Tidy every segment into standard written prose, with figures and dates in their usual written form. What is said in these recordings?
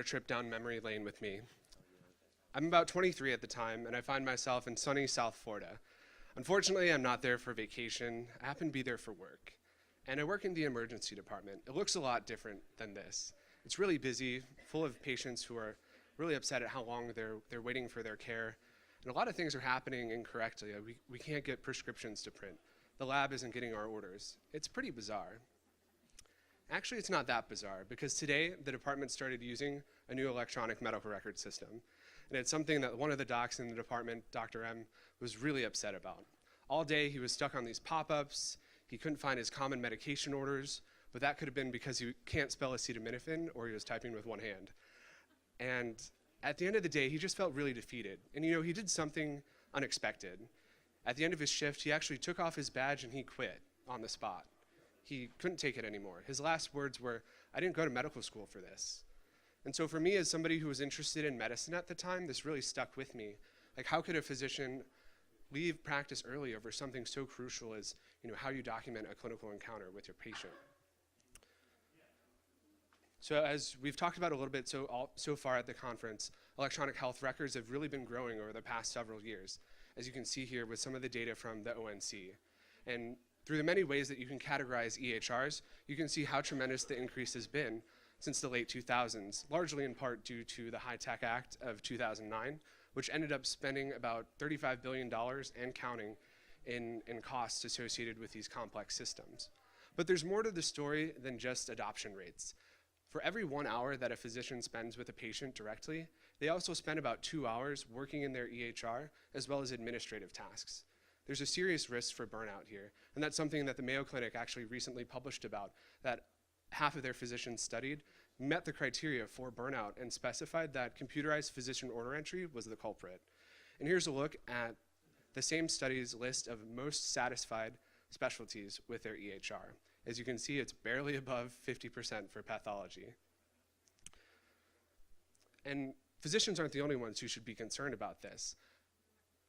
trip down memory lane with me. I'm about 23 at the time, and I find myself in sunny South Florida. Unfortunately, I'm not there for vacation. I happen to be there for work. And I work in the emergency department. It looks a lot different than this. It's really busy, full of patients who are really upset at how long they're waiting for their care. And a lot of things are happening incorrectly. We can't get prescriptions to print. The lab isn't getting our orders. It's pretty bizarre. Actually, it's not that bizarre, because today the department started using a new electronic medical record system. And it's something that one of the docs in the department, Dr. M, was really upset about. All day he was stuck on these pop-ups. He couldn't find his common medication orders, but that could have been because he can't spell acetaminophen or he was typing with one hand. And at the end of the day, he just felt really defeated. And he did something unexpected. At the end of his shift, he actually took off his badge and he quit on the spot. He couldn't take it anymore. His last words were, "I didn't go to medical school for this." And so for me, as somebody who was interested in medicine at the time, this really stuck with me. Like, how could a physician leave practice early over something so crucial as how you document a clinical encounter with your patient? So as we've talked about a little bit so far at the conference, electronic health records have really been growing over the past several years, as you can see here with some of the data from the ONC. And through the many ways that you can categorize EHRs, you can see how tremendous the increase has been since the late 2000s, largely in part due to the HITECH Act of 2009, which ended up spending about $35 billion and counting in costs associated with these complex systems. But there's more to the story than just adoption rates. For every 1 hour that a physician spends with a patient directly, they also spend about 2 hours working in their EHR, as well as administrative tasks. There's a serious risk for burnout here, and that's something that the Mayo Clinic actually recently published about, that half of their physicians studied met the criteria for burnout and specified that computerized physician order entry was the culprit. And here's a look at the same study's list of most satisfied specialties with their EHR. As you can see, it's barely above 50% for pathology. And physicians aren't the only ones who should be concerned about this.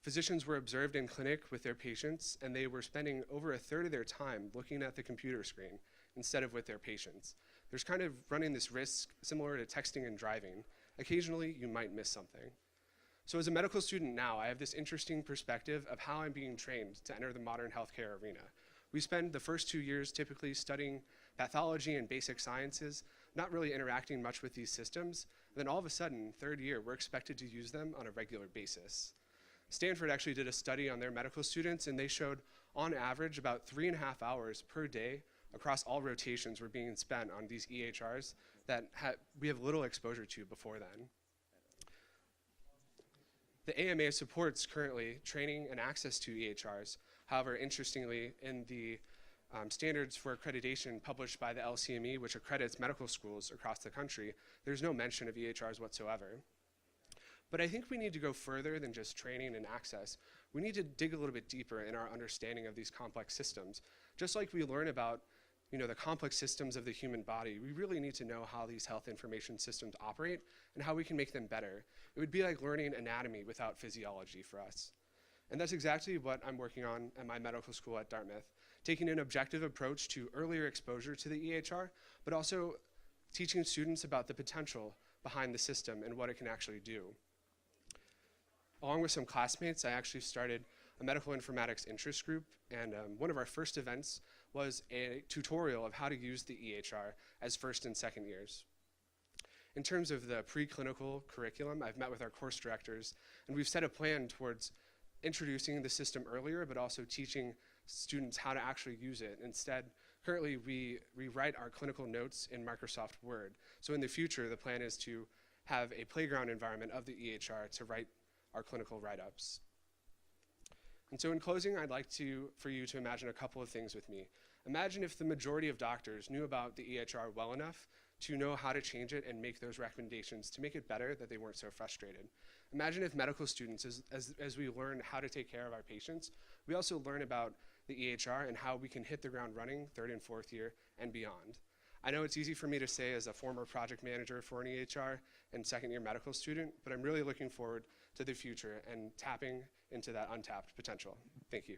Physicians were observed in clinic with their patients, and they were spending over a third of their time looking at the computer screen instead of with their patients. There's kind of running this risk similar to texting and driving. Occasionally, you might miss something. So as a medical student now, I have this interesting perspective of how I'm being trained to enter the modern healthcare arena. We spend the first 2 years typically studying pathology and basic sciences, not really interacting much with these systems. And then all of a sudden, third year, we're expected to use them on a regular basis. Stanford actually did a study on their medical students, and they showed on average about 3.5 hours per day across all rotations were being spent on these EHRs that we have little exposure to before then. The AMA supports currently training and access to EHRs. However, interestingly, in the standards for accreditation published by the LCME, which accredits medical schools across the country, there's no mention of EHRs whatsoever. But I think we need to go further than just training and access. We need to dig a little bit deeper in our understanding of these complex systems. Just like we learn about the complex systems of the human body, we really need to know how these health information systems operate and how we can make them better. It would be like learning anatomy without physiology for us. And that's exactly what I'm working on at my medical school at Dartmouth, taking an objective approach to earlier exposure to the EHR, but also teaching students about the potential behind the system and what it can actually do. Along with some classmates, I actually started a medical informatics interest group, and one of our first events was a tutorial of how to use the EHR as first and second years. In terms of the preclinical curriculum, I've met with our course directors, and we've set a plan towards introducing the system earlier, but also teaching students how to actually use it. Instead, currently we write our clinical notes in Microsoft Word. So in the future, the plan is to have a playground environment of the EHR to write our clinical write-ups. And so in closing, I'd like for you to imagine a couple of things with me. Imagine if the majority of doctors knew about the EHR well enough to know how to change it and make those recommendations to make it better, that they weren't so frustrated. Imagine if medical students, as we learn how to take care of our patients, we also learn about the EHR and how we can hit the ground running third and fourth year and beyond. I know it's easy for me to say as a former project manager for an EHR and second year medical student, but I'm really looking forward to the future and tapping into that untapped potential. Thank you.